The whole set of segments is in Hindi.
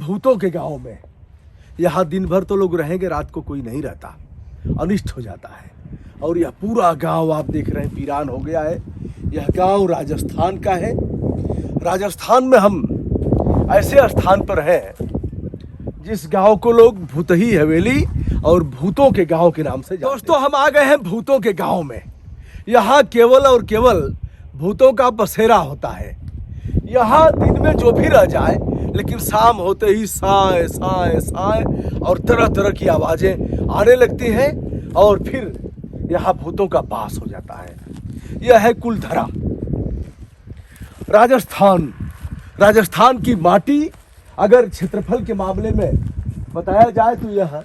भूतों के गांव में। यहाँ दिन भर तो लोग रहेंगे, रात को कोई नहीं रहता, अनिष्ट हो जाता है। और यह पूरा गांव आप देख रहे हैं वीरान हो गया है। यह गांव राजस्थान का है। राजस्थान में हम ऐसे स्थान पर हैं जिस गांव को लोग भूतही हवेली और भूतों के गांव के नाम से जानते हैं। दोस्तों, हम आ गए हैं भूतों के गांव में। यहाँ केवल और केवल भूतों का बसेरा होता है। यहाँ दिन में जो भी रह जाए, लेकिन शाम होते ही साए साए साए और तरह तरह की आवाजें आने लगती हैं और फिर यहाँ भूतों का वास हो जाता है। यह है कुलधरा, राजस्थान। राजस्थान की माटी अगर क्षेत्रफल के मामले में बताया जाए तो यह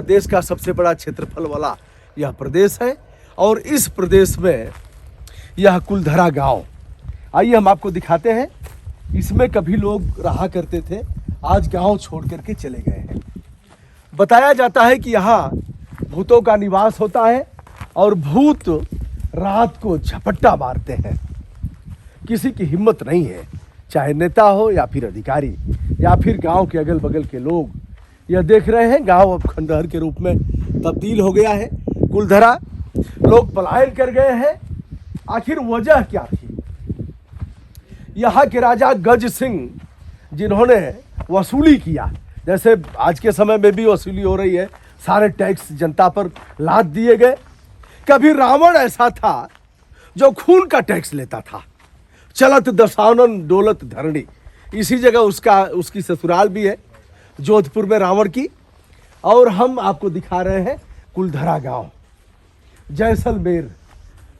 देश का सबसे बड़ा क्षेत्रफल वाला यह प्रदेश है। और इस प्रदेश में यह कुलधरा गांव, आइए हम आपको दिखाते हैं। इसमें कभी लोग रहा करते थे, आज गांव छोड़ करके चले गए हैं। बताया जाता है कि यहाँ भूतों का निवास होता है और भूत रात को झपट्टा मारते हैं। किसी की हिम्मत नहीं है, चाहे नेता हो या फिर अधिकारी या फिर गांव के अगल बगल के लोग। यह देख रहे हैं गांव अब खंडहर के रूप में तब्दील हो गया है। कुलधरा लोग पलायन कर गए हैं। आखिर वजह क्या थी? यहाँ के राजा गज सिंह, जिन्होंने वसूली किया, जैसे आज के समय में भी वसूली हो रही है, सारे टैक्स जनता पर लाद दिए गए। कभी रावण ऐसा था जो खून का टैक्स लेता था। चलत दशानन डोलत धरणी, इसी जगह उसकी ससुराल भी है, जोधपुर में रावण की। और हम आपको दिखा रहे हैं कुलधरा गांव।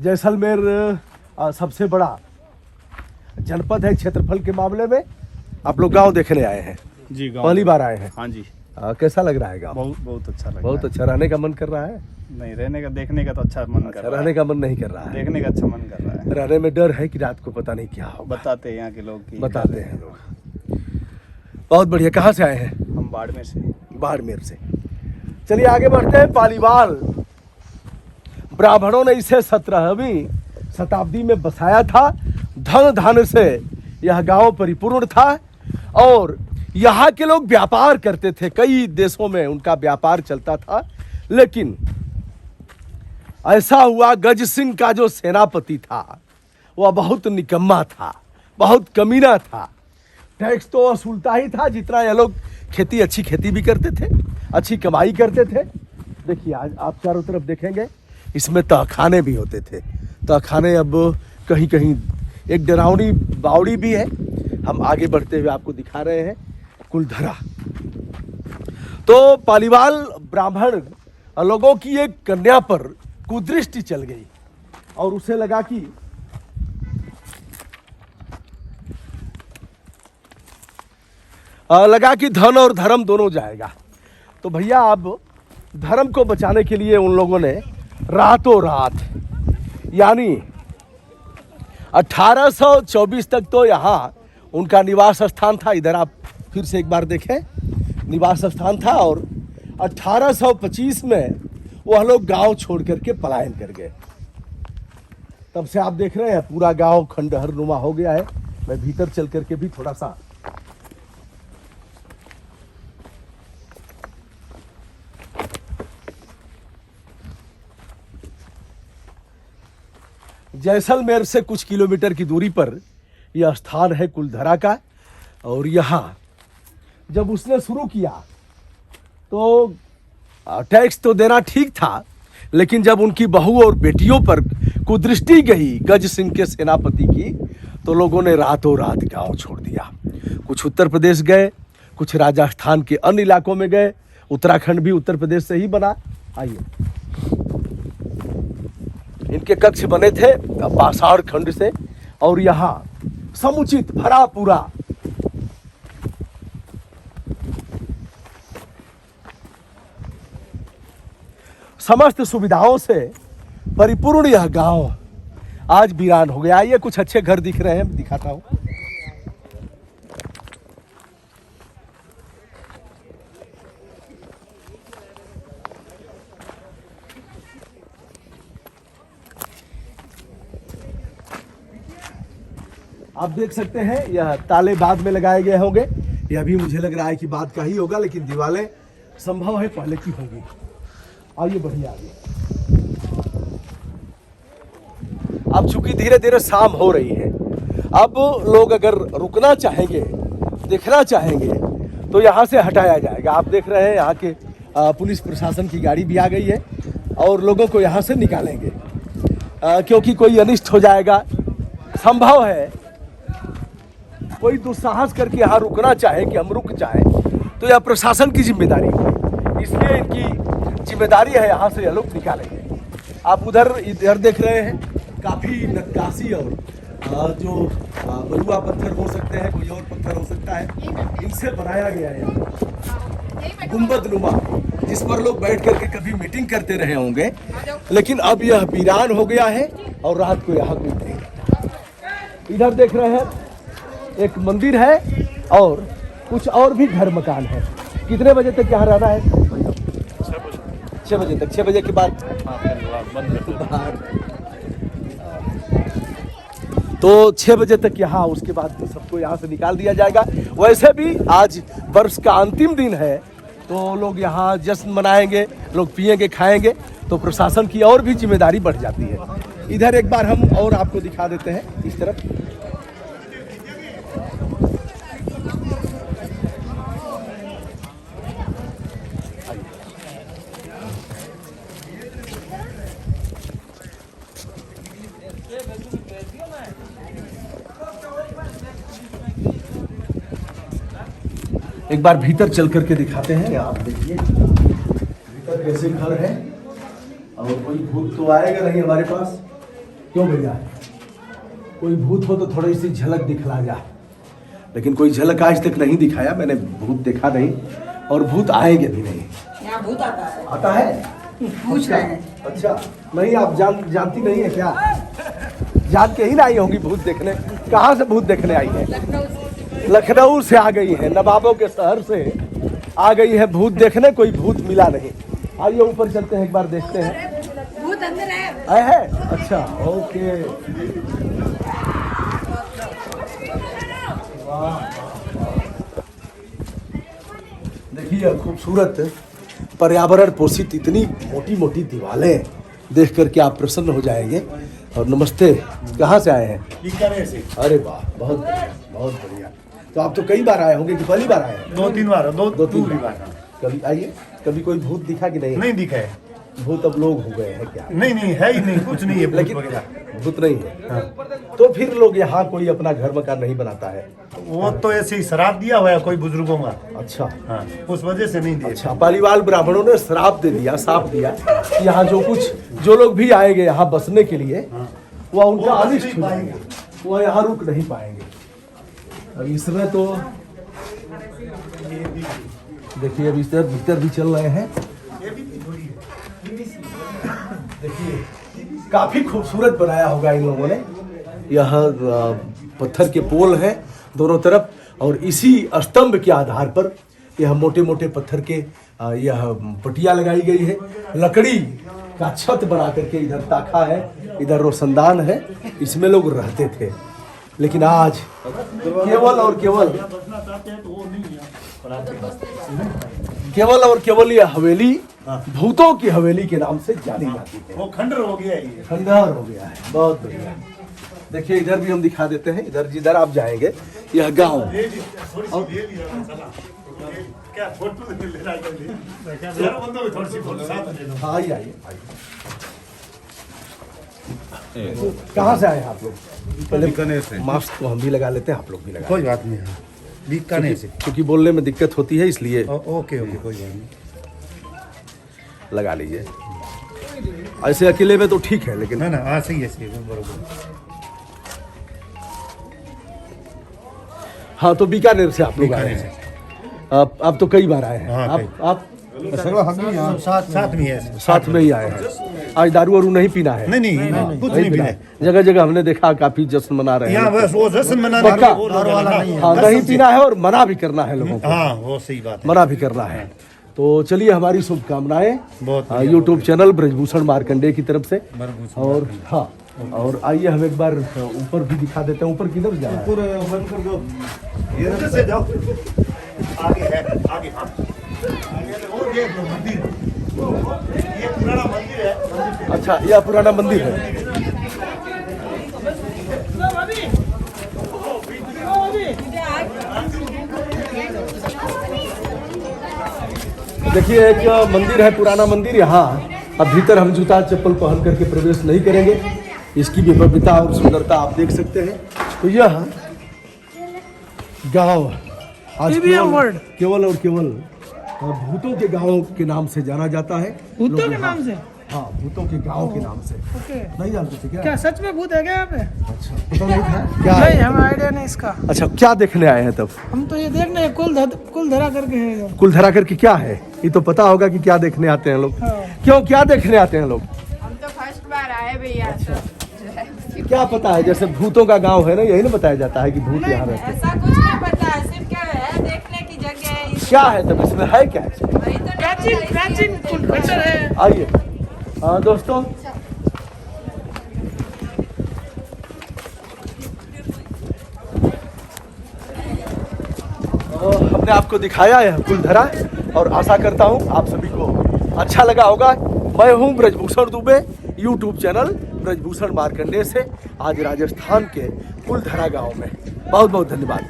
जैसलमेर सबसे बड़ा जनपद है क्षेत्रफल के मामले में। आप लोग गांव देखने आए हैं जी? गांव पहली बार आए हैं? हाँ जी। कैसा लग रहा है गांव? बहुत अच्छा लग रहा है। बहुत अच्छा। रहने का मन कर रहा है? नहीं, रहने का देखने का तो अच्छा मन कर रहा है। रहने का मन नहीं कर रहा है, देखने का अच्छा मन कर रहा है। रहने में डर है कि रात को पता नहीं क्या होगा। बताते हैं यहाँ के लोग की, बताते हैं लोग। बहुत बढ़िया। कहाँ से आए हैं? हम बाड़मेर से। बाड़मेर से। चलिए आगे बढ़ते हैं। पालीवाल ब्राह्मणों ने इसे 17वीं शताब्दी में बसाया था। धन धान्य से यह गांव परिपूर्ण था और यहाँ के लोग व्यापार करते थे। कई देशों में उनका व्यापार चलता था। लेकिन ऐसा हुआ, गज सिंह का जो सेनापति था वह बहुत निकम्मा था, बहुत कमीना था। टैक्स तो वसूलता ही था जितना यह लोग अच्छी खेती भी करते थे, अच्छी कमाई करते थे। देखिए आज आप चारों तरफ देखेंगे, इसमें तहखाने भी होते थे। तहखाने अब कहीं कहीं एक डरावनी बावड़ी भी है। हम आगे बढ़ते हुए आपको दिखा रहे हैं कुलधरा। तो पालीवाल ब्राह्मण लोगों की एक कन्या पर कुदृष्टि चल गई और उसे लगा कि धन और धर्म दोनों जाएगा। तो भैया अब धर्म को बचाने के लिए उन लोगों ने रातों रात, यानी 1824 तक तो यहाँ उनका निवास स्थान था। इधर आप फिर से एक बार देखें, निवास स्थान था। और 1825 में वह लोग गांव छोड़ करके पलायन कर गए। तब से आप देख रहे हैं पूरा गांव खंडहर नुमा हो गया है। मैं भीतर चल करके भी थोड़ा सा जैसलमेर से कुछ किलोमीटर की दूरी पर यह स्थान है कुलधरा का। और यहाँ जब उसने शुरू किया तो टैक्स तो देना ठीक था, लेकिन जब उनकी बहू और बेटियों पर कुदृष्टि गई गज सिंह के सेनापति की, तो लोगों ने रातों रात गांव छोड़ दिया। कुछ उत्तर प्रदेश गए, कुछ राजस्थान के अन्य इलाकों में गए। उत्तराखंड भी उत्तर प्रदेश से ही बना। आइए, इनके कक्ष बने थे पाषाण खंड से और यहाँ समुचित भरा पूरा समस्त सुविधाओं से परिपूर्ण यह गांव आज वीरान हो गया। ये कुछ अच्छे घर दिख रहे हैं, दिखाता हूं। आप देख सकते हैं, यह ताले बाद में लगाए गए होंगे यह भी मुझे लग रहा है कि बात का ही होगा, लेकिन दीवारें संभव है पहले की होगी। आइए बढ़िए आगे। अब चूंकि धीरे धीरे शाम हो रही है, अब लोग अगर रुकना चाहेंगे, देखना चाहेंगे, तो यहाँ से हटाया जाएगा। आप देख रहे हैं यहाँ के पुलिस प्रशासन की गाड़ी भी आ गई है और लोगों को यहाँ से निकालेंगे, क्योंकि कोई अनिष्ट हो जाएगा। संभव है कोई दुस्साहस करके यहाँ रुकना चाहे कि हम रुक जाएं, तो यह प्रशासन की जिम्मेदारी है, इसलिए इनकी जिम्मेदारी है यहाँ से यह लोग निकालेंगे। आप इधर देख रहे हैं काफ़ी नक्काशी और जो बलुआ पत्थर हो सकते हैं, कोई और पत्थर हो सकता है, इनसे बनाया गया है गुंबद नुमा, जिस पर लोग बैठ करके कभी मीटिंग करते रहे होंगे, लेकिन अब यह वीरान हो गया है और रात को यहाँ कोई नहीं। इधर देख रहे हैं एक मंदिर है और कुछ और भी घर मकान है। कितने बजे तक यहाँ रहना है? 6 बजे तक। 6 बजे के बाद तो 6 बजे तक यहाँ, उसके बाद तो सबको यहाँ से निकाल दिया जाएगा। वैसे भी आज वर्ष का अंतिम दिन है, तो लोग यहाँ जश्न मनाएंगे, लोग पिएंगे खाएंगे, तो प्रशासन की और भी जिम्मेदारी बढ़ जाती है। इधर एक बार हम और आपको दिखा देते हैं इस तरफ। एक बार भीतर चल करके दिखाते हैं। आप देखिए भीतर कैसे घर है, और कोई भूत तो आएगा नहीं हमारे पास, क्यों भैया? कोई भूत हो तो थोड़ी सी झलक दिखला जा, लेकिन कोई झलक आज तक नहीं दिखाया, मैंने भूत देखा नहीं और भूत आएंगे भी नहीं। यहाँ भूत आता है पूछ रहे हैं। अच्छा, नहीं आप जानती नहीं है क्या? जान के ही ना आई होंगी भूत देखने। कहाँ से भूत देखने आई है? लखनऊ से आ गई है, नवाबों के शहर से आ गई है भूत देखने। कोई भूत मिला नहीं। आइए ऊपर चलते हैं, एक बार देखते हैं। भूत अंदर है। अच्छा, ओके। देखिए खूबसूरत पर्यावरण पोषित इतनी मोटी मोटी दीवारें देख करके आप प्रसन्न हो जाएंगे। और नमस्ते, कहाँ से आए हैं? बीकानेर से। अरे वाह, बहुत बढ़िया, बहुत बढ़िया। तो आप तो कई बार आए होंगे कि पहली बार आए हैं? 2-3 बार, दो तीन बार। बार। कभी आइए, कभी कोई भूत दिखा कि नहीं? नहीं दिखा है। भूत अब लोग हो गए हैं क्या? नहीं है ही नहीं, कुछ नहीं है। लेकिन भूत नहीं है। हाँ। तो फिर लोग यहाँ कोई अपना घर मकान नहीं बनाता है? वो तो ऐसे ही शराब दिया हुआ है कोई बुजुर्गों का। अच्छा, हाँ, उस वजह से नहीं दिया। अच्छा, पालीवाल ब्राह्मणों ने श्राप दे दिया, साफ दिया कि यहाँ जो लोग भी आएंगे यहाँ बसने के लिए, वह उनका अनिष्ट हो जाएगा, वह यहाँ रुक नहीं पाएंगे। अब इस समय तो देखिए, अब इस तरह भीतर भी चल रहे हैं। देखिए काफी खूबसूरत बनाया होगा इन लोगों ने। यह पत्थर के पोल हैं दोनों तरफ, और इसी स्तंभ के आधार पर यह मोटे मोटे पत्थर के यह पटिया लगाई गई है। लकड़ी का छत बना करके इधर ताखा है, इधर रोशनदान है, इसमें लोग रहते थे। लेकिन आज केवल और केवल यह हवेली भूतों की हवेली के नाम से जानी जाती है। वो खंडर हो गया है, खंडहर हो गया है। बहुत बढ़िया। देखिए इधर भी हम दिखा देते हैं। इधर जिधर आप जाएंगे यह गांव। आइए आइए। कहाँ से आए आप लोग? बीकानेर से। मास्क तो हम भी लगा लेते हैं, आप लोग भी लगा। कोई बात नहीं है, बीकानेर से। क्योंकि बोलने में दिक्कत होती है, इसलिए ओके, कोई बात नहीं, लगा लीजिए। ऐसे अकेले में तो ठीक है, लेकिन है ना। हाँ, सही है बरोबर। हाँ, तो बीकानेर से आप लोग आए हैं। आप तो कई बार आए हैं। हाँ, आप साथ में है। साथ में ही आए हैं। आज दारू वारू नहीं पीना है? नहीं कुछ नहीं पीना है। जगह जगह हमने देखा काफी जश्न मना रहे हैं। यहाँ बस वो जश्न मनाने पक्का? हाँ, नहीं पीना है और मना भी करना है लोगों को। हाँ, वो सही बात है, मना भी करना है। तो चलिए, हमारी शुभकामनाएं बहुत यूट्यूब चैनल ब्रजभूषण मार्कंडेय की तरफ से। और हाँ, और आइए हम एक बार ऊपर भी दिखा देते हैं। ऊपर किधर जा रहा है? ऊपर बंद कर दो, ये से जाओ। आगे है आगे हाँ आगे वो ये मंदिर ये पुराना मंदिर है अच्छा, यह पुराना मंदिर है। देखिए, एक मंदिर है, पुराना मंदिर। यहाँ अब भीतर हम जूता चप्पल पहन करके प्रवेश नहीं करेंगे। इसकी भी भव्यता और सुंदरता आप देख सकते हैं। तो यह गांव आज केवल और केवल भूतों के गांव के नाम से जाना जाता है। भूतों के नाम से? हाँ, भूतों के गांव के नाम से। ओके। नहीं जानते थे क्या? क्या सच में भूत है क्या यहाँ पे? अच्छा, पता नहीं था क्या नहीं, है? हमें आइडिया नहीं इसका। अच्छा, क्या देखने आए हैं तब? हम तो ये देखने कुलधरा करके है इधर। कुलधरा करके क्या है? ये तो पता होगा कि क्या देखने आते हैं लोग। हाँ। क्यों, क्या देखने आते हैं लोग? हम तो फर्स्ट बार आए भैया। क्या पता है? जैसे भूतों का गांव है ना, यही ना बताया जाता है कि भूत यहाँ रहते हैं। ऐसा कुछ नहीं पता है, सिर्फ क्या है देखने की जगह है। क्या है तब इसमें, है क्या? वही तो प्राचीन खंडर है। आइए दोस्तों, हमने आपको दिखाया है कुलधरा, और आशा करता हूं आप सभी को अच्छा लगा होगा। मैं हूं ब्रजभूषण दुबे, यूट्यूब चैनल ब्रजभूषण मार्कंडेय से आज राजस्थान के कुलधरा गांव में। बहुत बहुत धन्यवाद।